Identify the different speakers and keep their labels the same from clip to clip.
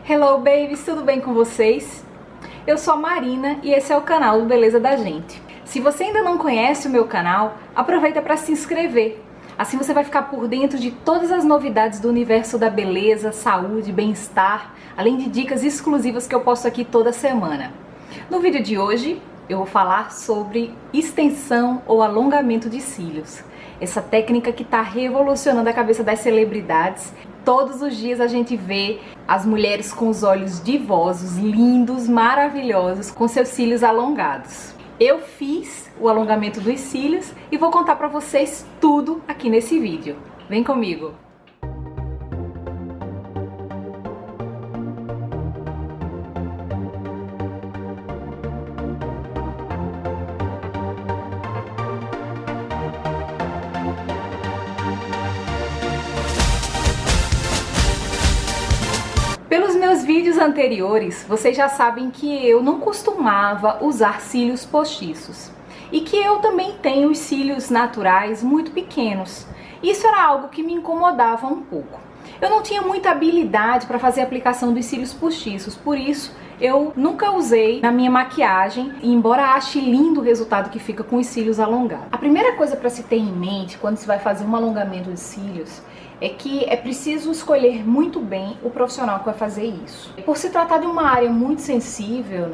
Speaker 1: Hello babies, tudo bem com vocês? Eu sou a Marina e esse é o canal do Beleza da Gente. Se você ainda não conhece o meu canal, aproveita para se inscrever. Assim você vai ficar por dentro de todas as novidades do universo da beleza, saúde, bem-estar, além de dicas exclusivas que eu posto aqui toda semana. No vídeo de hoje, eu vou falar sobre extensão ou alongamento de cílios. Essa técnica que está revolucionando a cabeça das celebridades. Todos os dias a gente vê as mulheres com os olhos divosos, lindos, maravilhosos, com seus cílios alongados. Eu fiz o alongamento dos cílios e vou contar para vocês tudo aqui nesse vídeo. Vem comigo! Pelos meus vídeos anteriores, vocês já sabem que eu não costumava usar cílios postiços e que eu também tenho os cílios naturais muito pequenos. Isso era algo que me incomodava um pouco. Eu não tinha muita habilidade para fazer a aplicação dos cílios postiços, por isso eu nunca usei na minha maquiagem, embora ache lindo o resultado que fica com os cílios alongados. A primeira coisa para se ter em mente quando se vai fazer um alongamento de cílios é que é preciso escolher muito bem o profissional que vai fazer isso. Por se tratar de uma área muito sensível,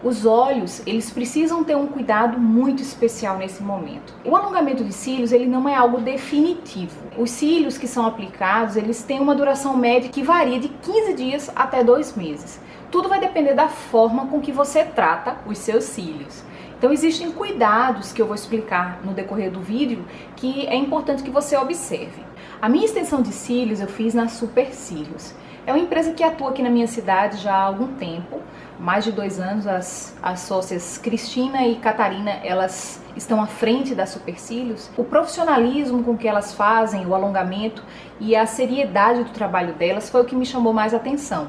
Speaker 1: os olhos, eles precisam ter um cuidado muito especial nesse momento. O alongamento de cílios, ele não é algo definitivo. Os cílios que são aplicados, eles têm uma duração média que varia de 15 dias até 2 meses. Tudo vai depender da forma com que você trata os seus cílios. Então existem cuidados que eu vou explicar no decorrer do vídeo que é importante que você observe. A minha extensão de cílios eu fiz na Super Cílios. É uma empresa que atua aqui na minha cidade já há algum tempo, mais de 2 anos. As sócias Cristina e Catarina, elas estão à frente da Super Cílios. O profissionalismo com que elas fazem o alongamento e a seriedade do trabalho delas foi o que me chamou mais atenção.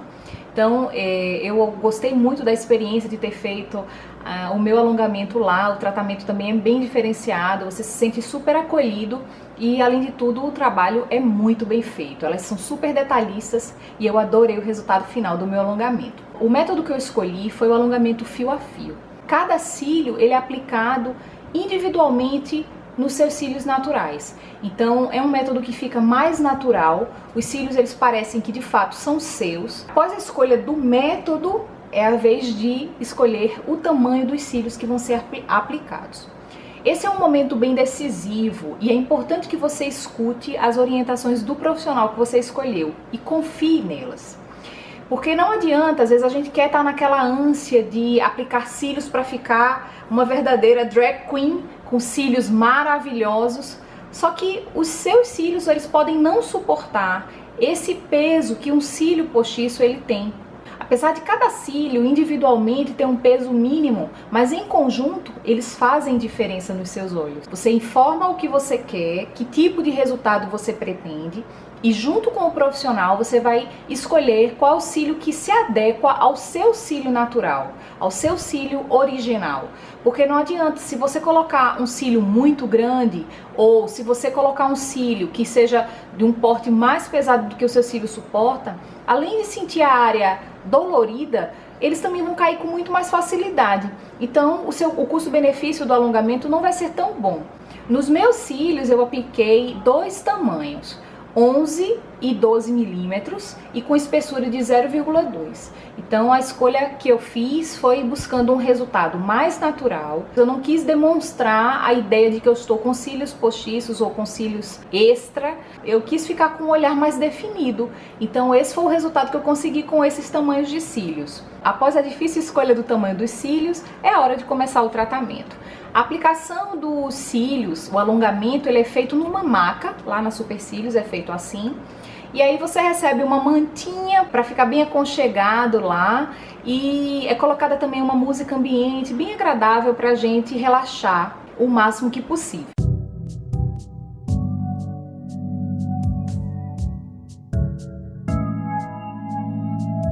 Speaker 1: Então, eu gostei muito da experiência de ter feito o meu alongamento lá. O tratamento também é bem diferenciado, você se sente super acolhido e, além de tudo, o trabalho é muito bem feito. Elas são super detalhistas e eu adorei o resultado final do meu alongamento. O método que eu escolhi foi o alongamento fio a fio. Cada cílio ele é aplicado individualmente nos seus cílios naturais. Então é um método que fica mais natural, os cílios eles parecem que de fato são seus. Após a escolha do método, é a vez de escolher o tamanho dos cílios que vão ser aplicados. Esse é um momento bem decisivo e é importante que você escute as orientações do profissional que você escolheu e confie nelas. Porque não adianta, às vezes a gente quer estar naquela ânsia de aplicar cílios para ficar uma verdadeira drag queen com cílios maravilhosos, só que os seus cílios eles podem não suportar esse peso que um cílio postiço ele tem. Apesar de cada cílio individualmente ter um peso mínimo, mas em conjunto eles fazem diferença nos seus olhos. Você informa o que você quer, que tipo de resultado você pretende, e junto com o profissional você vai escolher qual cílio que se adequa ao seu cílio natural, ao seu cílio original. Porque não adianta, se você colocar um cílio muito grande ou se você colocar um cílio que seja de um porte mais pesado do que o seu cílio suporta, além de sentir a área dolorida, eles também vão cair com muito mais facilidade. Então o custo-benefício do alongamento não vai ser tão bom. Nos meus cílios eu apliquei 2 tamanhos, 11 e 12 milímetros e com espessura de 0,2. Então a escolha que eu fiz foi buscando um resultado mais natural. Eu não quis demonstrar a ideia de que eu estou com cílios postiços ou com cílios extra. Eu quis ficar com um olhar mais definido. Então esse foi o resultado que eu consegui com esses tamanhos de cílios. Após a difícil escolha do tamanho dos cílios, é a hora de começar o tratamento. A aplicação dos cílios, o alongamento, ele é feito numa maca, lá na Super Cílios é feito assim. E aí você recebe uma mantinha para ficar bem aconchegado lá e é colocada também uma música ambiente bem agradável para a gente relaxar o máximo que possível.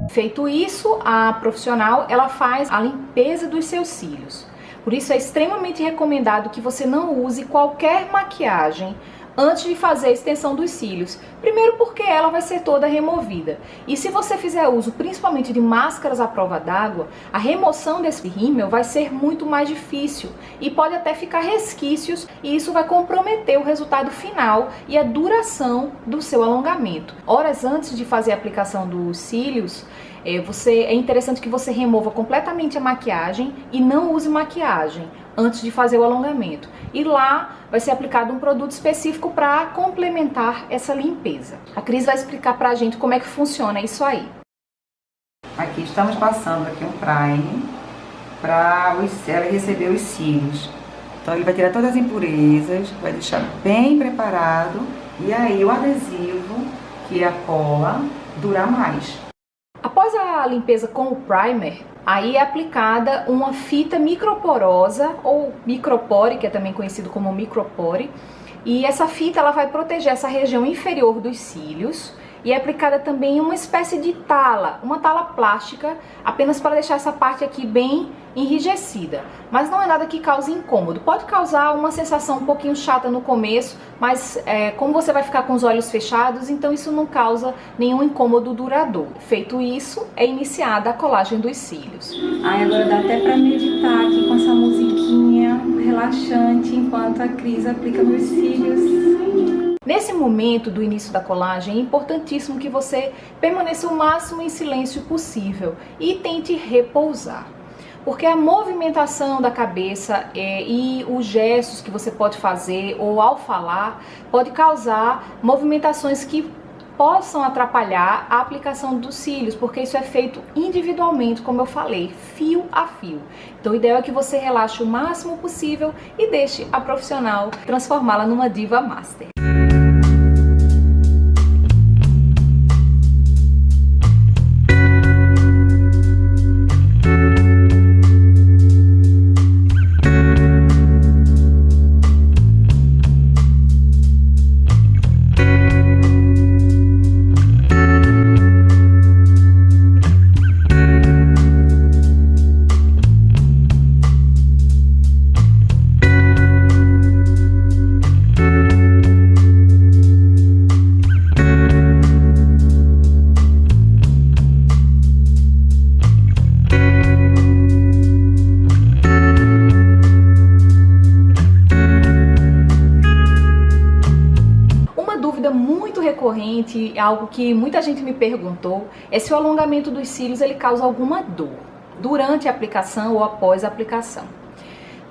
Speaker 1: Feito isso, a profissional ela faz a limpeza dos seus cílios. Por isso é extremamente recomendado que você não use qualquer maquiagem antes de fazer a extensão dos cílios. Primeiro porque ela vai ser toda removida. E se você fizer uso principalmente de máscaras à prova d'água, a remoção desse rímel vai ser muito mais difícil e pode até ficar resquícios, e isso vai comprometer o resultado final e a duração do seu alongamento. Horas antes de fazer a aplicação dos cílios, é interessante que você remova completamente a maquiagem e não use maquiagem antes de fazer o alongamento. E lá vai ser aplicado um produto específico para complementar essa limpeza. A Cris vai explicar pra gente como é que funciona isso aí.
Speaker 2: Aqui estamos passando aqui um prime para ela receber os cílios. Então ele vai tirar todas as impurezas, vai deixar bem preparado, e aí o adesivo, que é a cola, durar mais.
Speaker 1: Após a limpeza com o primer, aí é aplicada uma fita microporosa ou micropore, que é também conhecido como micropore, e essa fita ela vai proteger essa região inferior dos cílios, e é aplicada também uma espécie de tala, uma tala plástica, apenas para deixar essa parte aqui bem enrijecida. Mas não é nada que cause incômodo. Pode causar uma sensação um pouquinho chata no começo, mas como você vai ficar com os olhos fechados, então isso não causa nenhum incômodo duradouro. Feito isso, é iniciada a colagem dos cílios.
Speaker 3: Ai, agora dá até para meditar aqui com essa musiquinha relaxante enquanto a Cris aplica meus cílios.
Speaker 1: Nesse momento do início da colagem, é importantíssimo que você permaneça o máximo em silêncio possível e tente repousar. Porque a movimentação da cabeça e os gestos que você pode fazer ou ao falar pode causar movimentações que possam atrapalhar a aplicação dos cílios, porque isso é feito individualmente, como eu falei, fio a fio. Então o ideal é que você relaxe o máximo possível e deixe a profissional transformá-la numa diva master. Muito recorrente, algo que muita gente me perguntou, é se o alongamento dos cílios ele causa alguma dor durante a aplicação ou após a aplicação.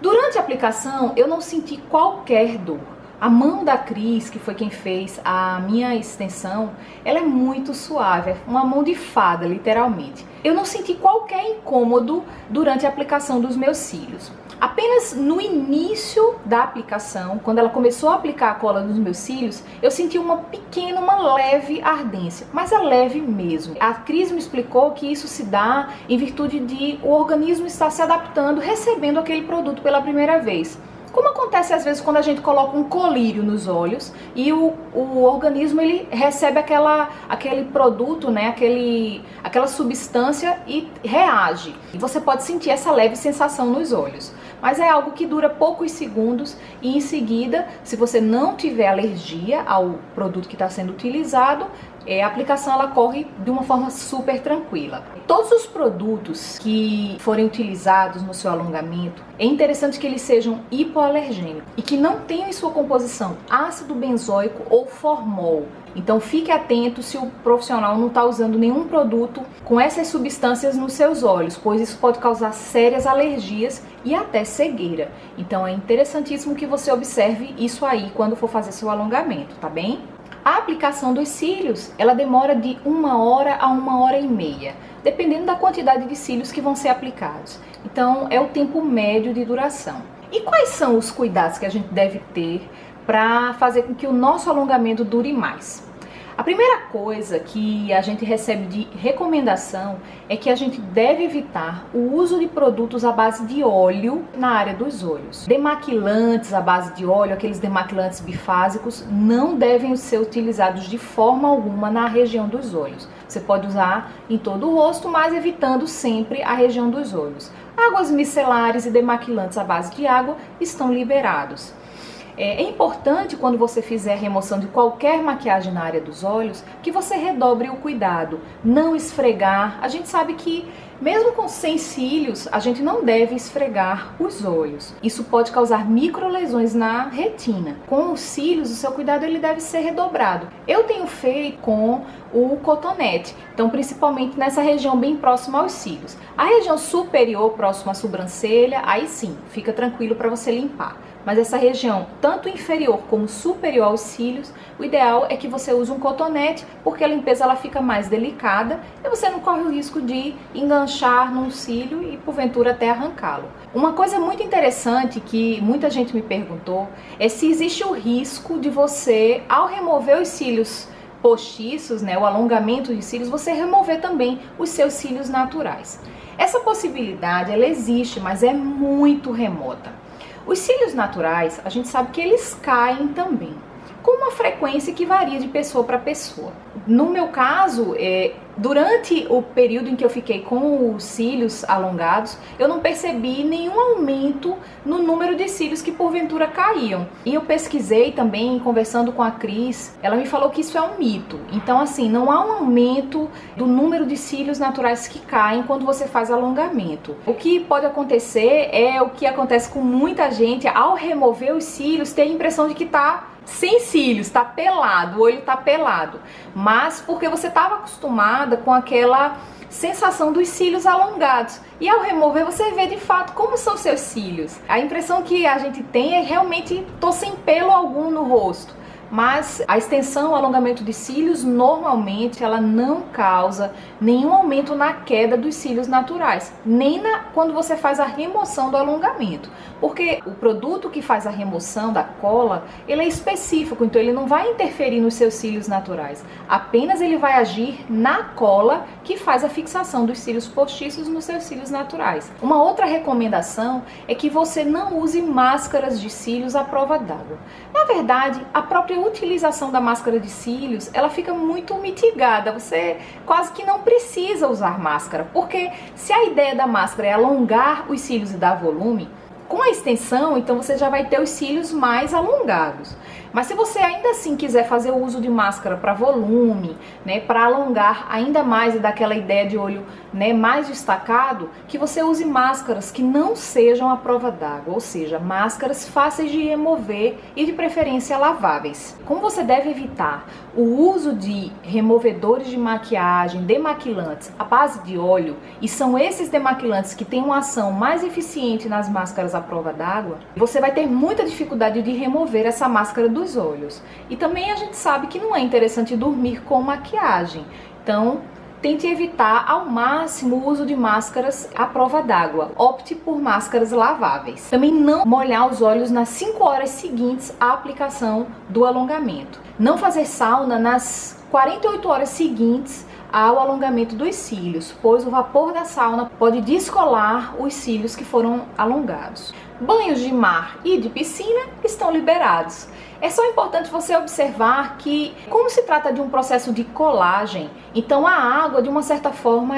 Speaker 1: Durante a aplicação eu não senti qualquer dor. A mão da Cris, que foi quem fez a minha extensão, ela é muito suave, é uma mão de fada, literalmente. Eu não senti qualquer incômodo durante a aplicação dos meus cílios. Apenas no início da aplicação, quando ela começou a aplicar a cola nos meus cílios, eu senti uma leve ardência, mas é leve mesmo. A Cris me explicou que isso se dá em virtude de o organismo estar se adaptando, recebendo aquele produto pela primeira vez. Como acontece às vezes quando a gente coloca um colírio nos olhos e o organismo ele recebe aquele produto, né, aquela substância e reage. E você pode sentir essa leve sensação nos olhos. Mas é algo que dura poucos segundos e em seguida, se você não tiver alergia ao produto que está sendo utilizado, a aplicação ela corre de uma forma super tranquila. Todos os produtos que forem utilizados no seu alongamento, é interessante que eles sejam hipoalergênicos e que não tenham em sua composição ácido benzoico ou formol. Então fique atento se o profissional não está usando nenhum produto com essas substâncias nos seus olhos, pois isso pode causar sérias alergias e até cegueira. Então é interessantíssimo que você observe isso aí quando for fazer seu alongamento, tá bem? A aplicação dos cílios, ela demora de 1 hora a 1 hora e meia, dependendo da quantidade de cílios que vão ser aplicados. Então é o tempo médio de duração. E quais são os cuidados que a gente deve ter para fazer com que o nosso alongamento dure mais? A primeira coisa que a gente recebe de recomendação é que a gente deve evitar o uso de produtos à base de óleo na área dos olhos. Demaquilantes à base de óleo, aqueles demaquilantes bifásicos, não devem ser utilizados de forma alguma na região dos olhos. Você pode usar em todo o rosto, mas evitando sempre a região dos olhos. Águas micelares e demaquilantes à base de água estão liberados. É importante, quando você fizer a remoção de qualquer maquiagem na área dos olhos, que você redobre o cuidado, não esfregar. A gente sabe que mesmo sem cílios, a gente não deve esfregar os olhos. Isso pode causar microlesões na retina. Com os cílios, o seu cuidado ele deve ser redobrado. Eu tenho feito com o cotonete, então principalmente nessa região bem próxima aos cílios. A região superior, próxima à sobrancelha, aí sim, fica tranquilo para você limpar. Mas essa região, tanto inferior como superior aos cílios, o ideal é que você use um cotonete, porque a limpeza ela fica mais delicada e você não corre o risco de enganchar num cílio e porventura até arrancá-lo. Uma coisa muito interessante que muita gente me perguntou é se existe o risco de você, ao remover os cílios postiços, né, o alongamento de cílios, você remover também os seus cílios naturais. Essa possibilidade ela existe, mas é muito remota. Os cílios naturais, a gente sabe que eles caem também, com uma frequência que varia de pessoa para pessoa. No meu caso, durante o período em que eu fiquei com os cílios alongados, eu não percebi nenhum aumento no número de cílios que porventura caíam. E eu pesquisei também, conversando com a Cris, ela me falou que isso é um mito. Então, assim, não há um aumento do número de cílios naturais que caem quando você faz alongamento. O que pode acontecer é o que acontece com muita gente, ao remover os cílios, ter a impressão de que tá sem cílios, tá pelado, o olho tá pelado, mas porque você estava acostumada com aquela sensação dos cílios alongados e ao remover você vê de fato como são seus cílios. A impressão que a gente tem é realmente tô sem pelo algum no rosto. Mas a extensão, o alongamento de cílios, normalmente ela não causa nenhum aumento na queda dos cílios naturais, nem quando você faz a remoção do alongamento, porque o produto que faz a remoção da cola, ele é específico, então ele não vai interferir nos seus cílios naturais, apenas ele vai agir na cola que faz a fixação dos cílios postiços nos seus cílios naturais. Uma outra recomendação é que você não use máscaras de cílios à prova d'água. Na verdade, a própria utilização da máscara de cílios, ela fica muito mitigada, você quase que não precisa usar máscara, porque se a ideia da máscara é alongar os cílios e dar volume, com a extensão, então você já vai ter os cílios mais alongados. Mas se você ainda assim quiser fazer o uso de máscara para volume, né, para alongar ainda mais e dar aquela ideia de olho, né, mais destacado, que você use máscaras que não sejam à prova d'água, ou seja, máscaras fáceis de remover e de preferência laváveis. Como você deve evitar o uso de removedores de maquiagem, demaquilantes à base de óleo, e são esses demaquilantes que têm uma ação mais eficiente nas máscaras à prova d'água, você vai ter muita dificuldade de remover essa máscara dos olhos. E também a gente sabe que não é interessante dormir com maquiagem, então tente evitar ao máximo o uso de máscaras à prova d'água. Opte por máscaras laváveis. Também não molhar os olhos nas 5 horas seguintes à aplicação do alongamento. Não fazer sauna nas 48 horas seguintes ao alongamento dos cílios, pois o vapor da sauna pode descolar os cílios que foram alongados. Banhos de mar e de piscina estão liberados. É só importante você observar que, como se trata de um processo de colagem, então a água, de uma certa forma,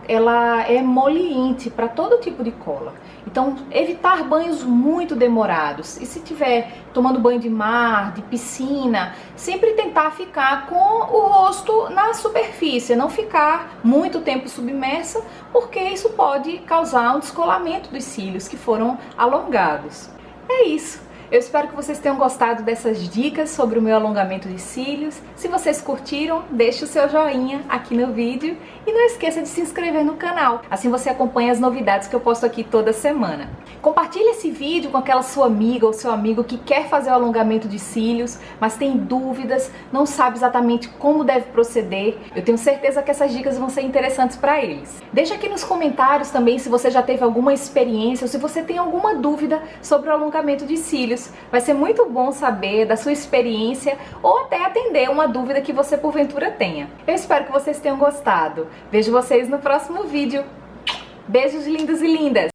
Speaker 1: ela é emoliente para todo tipo de cola. Então, evitar banhos muito demorados. E se estiver tomando banho de mar, de piscina, sempre tentar ficar com o rosto na superfície, não ficar muito tempo submersa, porque isso pode causar um descolamento dos cílios que foram alongados. É isso. Eu espero que vocês tenham gostado dessas dicas sobre o meu alongamento de cílios. Se vocês curtiram, deixe o seu joinha aqui no vídeo e não esqueça de se inscrever no canal. Assim você acompanha as novidades que eu posto aqui toda semana. Compartilhe esse vídeo com aquela sua amiga ou seu amigo que quer fazer o alongamento de cílios, mas tem dúvidas, não sabe exatamente como deve proceder. Eu tenho certeza que essas dicas vão ser interessantes para eles. Deixa aqui nos comentários também se você já teve alguma experiência ou se você tem alguma dúvida sobre o alongamento de cílios. Vai ser muito bom saber da sua experiência ou até atender uma dúvida que você porventura tenha. Eu espero que vocês tenham gostado. Vejo vocês no próximo vídeo. Beijos lindos e lindas!